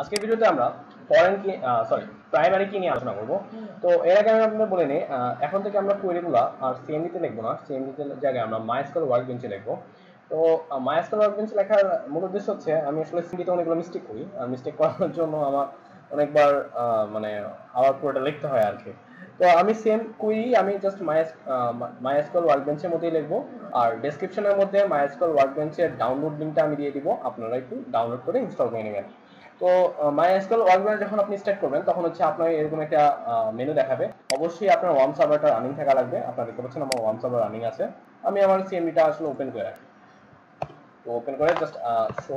আজকের ভিডিওতে আমরা প্রাইমারি কি নিয়ে আলোচনা করব। তো এর আগে আমি আপনাদের বলে নিই, এখন থেকে আমরা কোয়েরিগুলো আর সিএমডিতে লিখবো না, সিএমডিতে জায়গায় আমরা মাইস্কুয়েল ওয়ার্কবেঞ্চে লিখবো। তো মাইস্কুয়েল ওয়ার্কবেঞ্চ লেখার মূল উদ্দেশ্য হচ্ছে, আমি আসলে সিএমডিতে অনেকগুলো মিস্টেক করি, আর মিস্টেক করার জন্য আমার অনেকবার মানে আবার পুরোটা লিখতে হয় আর কি। তো আমি সেম কুইরি আমি জাস্ট মাইস্কুয়েল ওয়ার্কবেঞ্চের মধ্যেই লিখবো। আর ডেসক্রিপশনের মধ্যে মাইস্কুয়েল ওয়ার্কবেঞ্চের ডাউনলোড লিঙ্কটা আমি দিয়ে দিব, আপনারা একটু ডাউনলোড করে ইনস্টল করে নেবেন। তো মাইস্কুয়েল ওয়ার্কবেঞ্চ যখন আপনি স্টার্ট করবেন, তখন হচ্ছে আপনার এরকম একটা মেনু দেখাবে। অবশ্যই আপনার ওয়ার্ম সার্ভারটা রানিং থাকা লাগবে। আপনারা দেখতে পাচ্ছেন আমার ওয়ার্ম সার্ভার রানিং আছে। আমি আমার সিএমডিটা আসলে ওপেন করে রাখি। তো ওপেন করে জাস্ট শো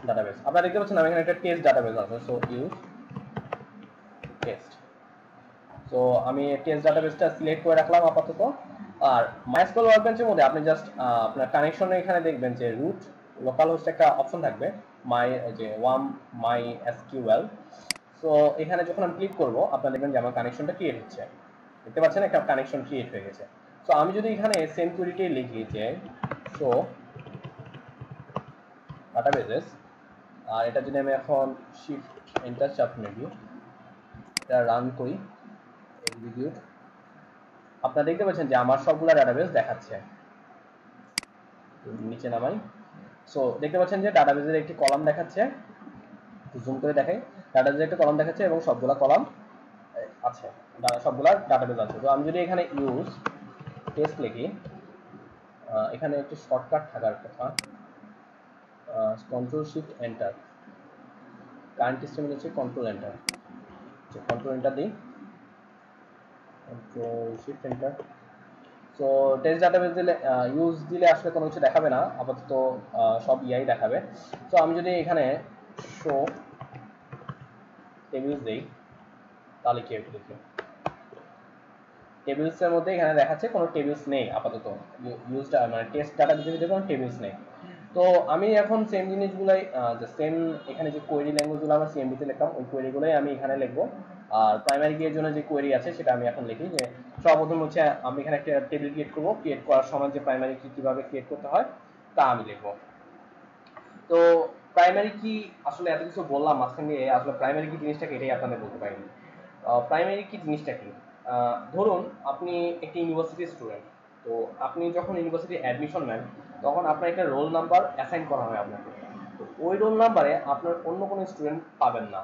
ডাটাবেস, আপনারা দেখতে পাচ্ছেন আমি এখানে একটা টেস্ট ডাটাবেস আছে। So use test. সো আমি টেস্ট ডাটাবেসটা সিলেক্ট করে রাখলাম আপাতত। আর মাইস্কুয়েল ওয়ার্কবেঞ্চের মধ্যে আপনি জাস্ট আপনার কানেকশনে এখানে দেখবেন যে রুট লোকাল হোস্ট একটা অপশন থাকবে, মাই এসকিউএল। সো এখানে যখন আমি ক্লিক করবো, আপনারা দেখবেন যে আমার কানেকশনটা ক্রিয়েট হচ্ছে। দেখতে পাচ্ছেন একটা কানেকশন ক্রিয়েট হয়ে গেছে। সো আমি যদি এখানে সেম কোয়েরিতে লিখি যে শো ডাটাবেসেস, আর এটা যদি আমি এখন শিফট এন্টার চাপ নেবি, এটা রান করি, এক্সিকিউট, আপনারা দেখতে পাচ্ছেন যে আমার সবগুলা ডাটাবেস দেখাচ্ছে। নিচে নামাই। সো দেখতে পাচ্ছেন যে ডাটাবেসের একটি কলাম দেখাচ্ছে, জুম করে দেখাই। ডাটাবেসের একটা কলাম দেখাচ্ছে এবং সবগুলা কলাম আছে, সবগুলা ডাটাবেস আছে। তো আমি যদি এখানে ইউজ টেস্ট লিখি, এখানে একটি শর্টকাট থাকার কথা, control shift enter, current system হচ্ছে কন্ট্রোল এন্টার, কন্ট্রোল এন্টার দিই, control shift enter. So test database দিলে ইউজ দিলে আসলে কোনো কিছু দেখাবে না, আপাতত সব ইয়াই দেখাবে। সো আমি যদি এখানে শো টেবিলস দেই, তাহলে কি একটু দেখি, টেবিলসের মধ্যে এখানে দেখাচ্ছে কোনো টেবিলস নেই আপাতত, ইউজটা মানে টেস্ট ডাটাবেসের ভিতরে কোনো টেবিলস নেই। তো আমি এখন সেম জিনিসগুলাই সেম এখানে যে কোয়েরি ল্যাঙ্গুয়েজগুলো আমরা সিএমডিতে লিখলাম, ওই কোয়েরিগুলোই আমি এখানে লিখবো। আর প্রাইমারি কিয়ের জন্য যে কোয়েরি আছে সেটা আমি এখন লিখি যে সর্বপ্রথম হচ্ছে আমি এখানে একটা টেবিল ক্রিয়েট করবো, ক্রিয়েট করার সময় যে প্রাইমারি কি কীভাবে ক্রিয়েট করতে হয় তা আমি লিখবো। তো প্রাইমারি কি আসলে এত কিছু বললাম মাঝখানে, আসলে প্রাইমারি কি জিনিসটাকে এটাই আপনাদের বলতে পারিনি। প্রাইমারি কি জিনিসটা কি, ধরুন আপনি একটি ইউনিভার্সিটির স্টুডেন্ট। তো আপনি যখন ইউনিভার্সিটি অ্যাডমিশন নেন, তখন আপনার একটা রোল নাম্বার অ্যাসাইন করা হয় আপনাকে। তো ওই রোল নাম্বারে আপনার অন্য কোনো স্টুডেন্ট পাবেন না।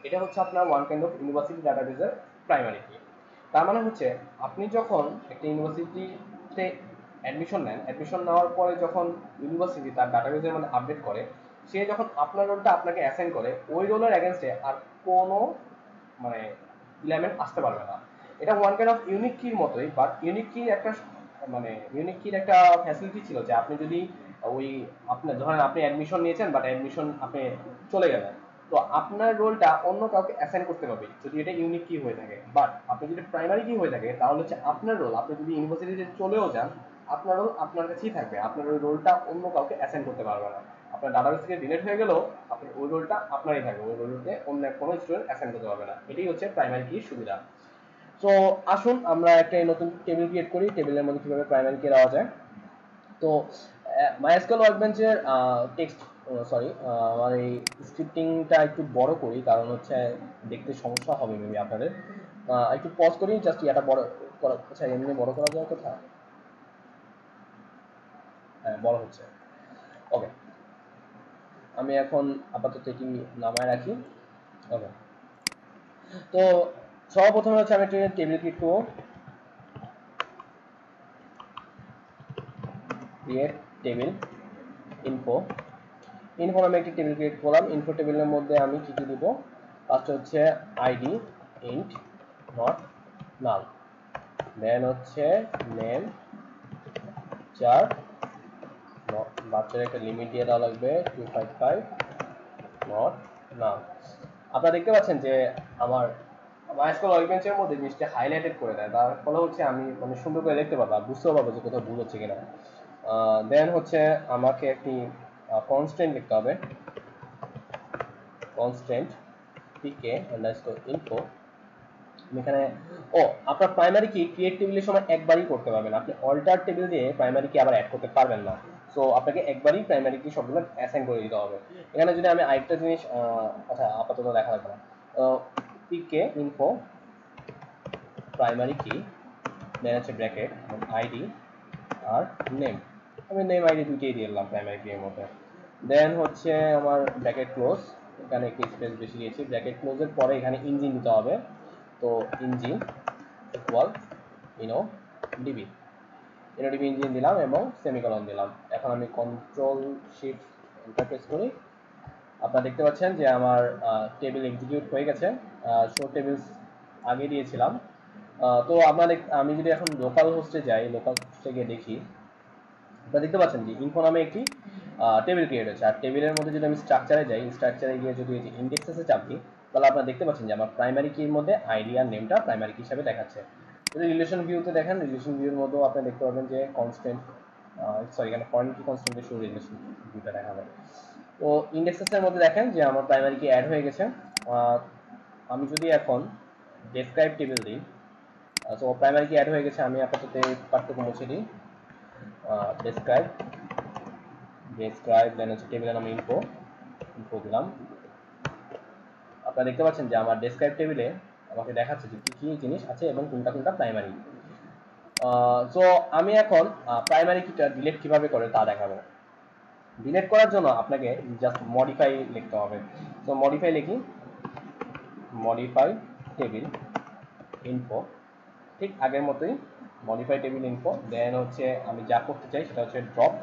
এটা হচ্ছে আপনার ওয়ান কাইন্ড অফ ইউনিভার্সিটি ডাটাবেসের প্রাইমারি কি। তার মানে হচ্ছে আপনি যখন একটা ইউনিভার্সিটিতে অ্যাডমিশন নেন, অ্যাডমিশন নেওয়ার পরে যখন ইউনিভার্সিটি তার ডাটাবেসের মধ্যে আপডেট করে, সে যখন আপনার রোলটা আপনাকে অ্যাসাইন করে, ওই রোলের এগেনস্টে আর কোনো মানে ইলেমেন্ট আসতে পারবে না। এটা ওয়ান কাইন্ড অফ ইউনিক কির মতোই, বাট ইউনিক কির একটা ইউনিক কির একটা ফ্যাসিলিটি ছিল যে আপনি যদি ওই আপনার ধরেন আপনি অ্যাডমিশন নিয়েছেন, বাট অ্যাডমিশন আপনি চলে গেলেন, তো আপনার রোলটা অন্য কাউকে অ্যাসাইন করতে পারবে যদি এটা ইউনিক কি হয়ে থাকে। বাট আপনি যদি প্রাইমারি কি হয়ে থাকে, তাহলে হচ্ছে আপনার রোল, আপনি যদি ইউনিভার্সিটিতে চলেও যান, আপনার রোল আপনার কাছেই থাকবে, আপনার ওই রোলটা অন্য কাউকে অ্যাসাইন করতে পারবে না। আপনার ডাটাবেস থেকে ডিলিট হয়ে গেলেও আপনার ওই রোলটা আপনারই থাকবে, ওই রোলতে অন্য কোনো স্টুডেন্ট অ্যাসাইন করতে পারবে না। এটাই হচ্ছে প্রাইমারি কির সুবিধা। সো আসুন আমরা একটা নতুন টেবিল ক্রিয়েট করি, টেবিলের মধ্যে কিভাবে প্রাইমারি কি দেওয়া যায়। তো মাইস্কুয়েল ওয়ার্কবেঞ্চের টেক্সট আমার এই স্ক্রিপ্টিংটা একটু বড় করি, কারণ হচ্ছে দেখতে সমস্যা হবে মেবি আপনাদের। একটু পজ করি, জাস্ট এটা বড় করা, আচ্ছা এমনি বড় করা যায় কোথায়, হ্যাঁ বড় হচ্ছে, ওকে। আমি এখন আপাতত এটি নামায় রাখি, ওকে। তো সর্বপ্রথমে হচ্ছে আমি একটা টেবিল ক্রিয়েট করবো, ক্রিয়েট টেবিল ইনফো নামে একটি টেবিল ক্রিয়েট করলাম। ইনফো টেবিলের মধ্যে আমি কি কি দিব, ফার্স্ট হচ্ছে আইডি ইন্ট নট নাল, দেন হচ্ছে নেম, চার বাচ্চার একটা লিমিট দিয়ে দেওয়া লাগবে 255 নট নাল। আপনারা দেখতে পাচ্ছেন যে আমার মাইস্কুয়েল ওয়ার্কবেঞ্চের মধ্যে জিনিসটা হাইলাইটেড করে দেয়, তার ফলে হচ্ছে আমি মানে সুন্দর করে দেখতে পাবো, বুঝতেও পারবো যে কোথাও ভুল হচ্ছে কিনা। দেন হচ্ছে আমাকে একটি কনস্ট্যান্ট লিখতে হবে, কনস্ট্যান্ট পিকে আন্ডারস্কোর ইনফো। এখানে আপনার প্রাইমারি কি ক্রিয়েট টেবিলের সময় একবারই করতে পারবেন, আপনি অল্টার টেবিল দিয়ে প্রাইমারি কি আবার অ্যাড করতে পারবেন না। সো আপনাকে একবারই প্রাইমারি কি সবগুলো অ্যাসাইন করে দিতে হবে। এখানে যদি আমি আরেকটা জিনিস আচ্ছা আপাতত দেখা লাগবে না, পিকে ইনফো প্রাইমারি কি দেন হচ্ছে ব্র্যাকেট আইডি আর নেম, আমি নেম আইডি দুইটাই দিয়ে দিলাম প্রাইমারি কি এর মধ্যে। দেন হচ্ছে আমার ব্র্যাকেট ক্লোজ, এখানে একটি স্পেস বেশি দিয়েছি, ব্র্যাকেট ক্লোজের পরে এখানে ইঞ্জিন দিতে হবে, তো ইঞ্জিন ইকুয়াল ইনো ডিবি, ইনো ডিবি ইঞ্জিন দিলাম এবং সেমিকলন দিলাম। এখন আমি কন্ট্রোল শিফট এন্টার প্রেস করি, আপনারা দেখতে পাচ্ছেন যে আমার টেবিল এক্সিকিউট হয়ে গেছে। শো টেবিলস আগে দিয়েছিলাম। তো আমি যদি এখন লোকাল হোস্টে যাই, লোকাল হোস্টে গিয়ে দেখি, আপনারা দেখতে পাচ্ছেন যে ইনফো নামে একটি টেবিল ক্রিয়েট হয়েছে। আর টেবিলের মধ্যে যদি আমি স্ট্রাকচারে যাই, স্ট্রাকচারে গিয়ে যদি ইন্ডেক্সেসে চাপ দিই, তাহলে আপনারা দেখতে পাচ্ছেন যে আমার প্রাইমারি কির মধ্যে আইডি আর নেমটা প্রাইমারি কি হিসাবে দেখাচ্ছে। যদি রিলেশন ভিউতে দেখেন, রিলেশন ভিউর মধ্যেও আপনি দেখতে পাবেন যে কনস্ট্যান্ট সরি এখানে ফরেন কি কনস্ট্যান্টের শুরু রিলেশন ভিউটা দেখাবে। তো ইন্ডেক্সেসের মধ্যে দেখেন যে আমার প্রাইমারি কি অ্যাড হয়ে গেছে। আমি যদি এখন ডেসক্রাইব টেবিল দিই, তো প্রাইমারি কি অ্যাড হয়ে গেছে, আমি আপাতত এই পার্টটুকু মুছে দিই। ডেসক্রাইব দেন হচ্ছে টেবিলের নাম ইনফো দিলাম। আপনারা দেখতে পাচ্ছেন যে আমার ডেসক্রাইব টেবিলে আমাকে দেখাচ্ছে যে কি কি জিনিস আছে এবং কোনটা কোনটা প্রাইমারি। সো আমি এখন প্রাইমারি কিটা ডিলিট কিভাবে করে তা দেখাবো। ডিলিট করার জন্য আপনাকে জাস্ট মডিফাই লিখতে হবে। তো মডিফাই লিখি, মডিফাই টেবিল ইনফো, ঠিক আগের মতোই মডিফাই টেবিল ইনফো। দেন হচ্ছে আমি যা করতে চাই সেটা হচ্ছে ড্রপ,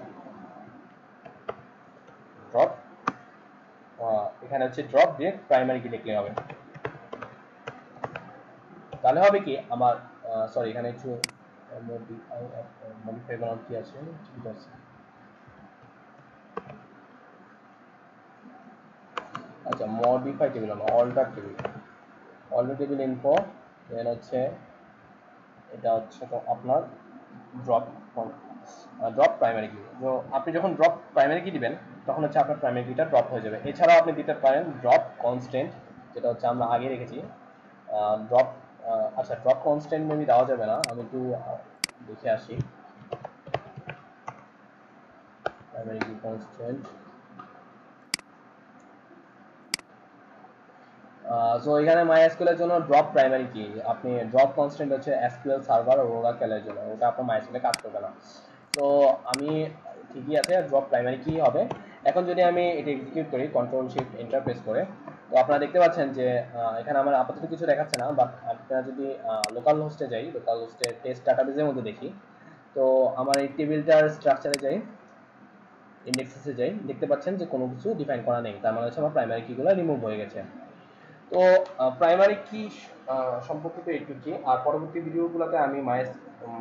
এখানে হচ্ছে ড্রপ দিয়ে প্রাইমারি কি লিখলে হবে। তাহলে হবে কি আমার সরি এখানে একটু মডিফাই বানান কি আছে, ঠিক আছে। আচ্ছা মডিফাই টেবিল না, অল্টার টেবিল ইনফো, দেন হচ্ছে এটা হচ্ছে তো আপনার ড্রপ প্রাইমারি কি। তো আপনি যখন ড্রপ প্রাইমারি কি দিবেন তখন হচ্ছে আপনার প্রাইমারি কিটা ড্রপ হয়ে যাবে। এছাড়াও আপনি দিতে পারেন ড্রপ কনস্ট্যান্ট, যেটা হচ্ছে আমরা আগে রেখেছি ড্রপ। আচ্ছা ড্রপ কনস্ট্যান্ট মেবি দেওয়া যাবে না, আমি একটু দেখে আসি। প্রাইমারি কি কনস্ট্যান্ট, সো এখানে MySQL এর জন্য ড্রপ প্রাইমারি কি, আপনি ড্রপ কনস্ট্যান্ট হচ্ছে SQL সার্ভার ও ওরাকেলের জন্য, ওটা আপনার MySQL এ কাজ করবে না। তো আমি ঠিকই আছে, ড্রপ প্রাইমারি কি হবে। এখন যদি আমি এটা এক্সিকিউট করি কন্ট্রোল শিফট এন্টার প্রেস করে, তো আপনারা দেখতে পাচ্ছেন যে এখানে আমার আপাতত কিছু দেখাচ্ছে না, বাট আপনারা যদি লোকাল হোস্টে যাই, লোকাল হোস্টে টেস্ট ডাটাবেসের মধ্যে দেখি, তো আমার এই টেবিলটার স্ট্রাকচারে যাই, ইন্ডেক্সেসে যাই, দেখতে পাচ্ছেন যে কোনো কিছু ডিফাইন করা নেই, তার মানে হচ্ছে আমার প্রাইমারি কিগুলো রিমুভ হয়ে গেছে। তো প্রাইমারি কি সম্পর্কিত এইটুকুই। আর পরবর্তী ভিডিওগুলোতে আমি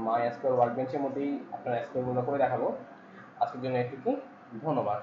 MySQL ওয়ার্কবেঞ্চের মধ্যেই আপনার এক্সপ্লোরগুলো করে দেখাবো। আজকের জন্য এইটুকুই, ধন্যবাদ।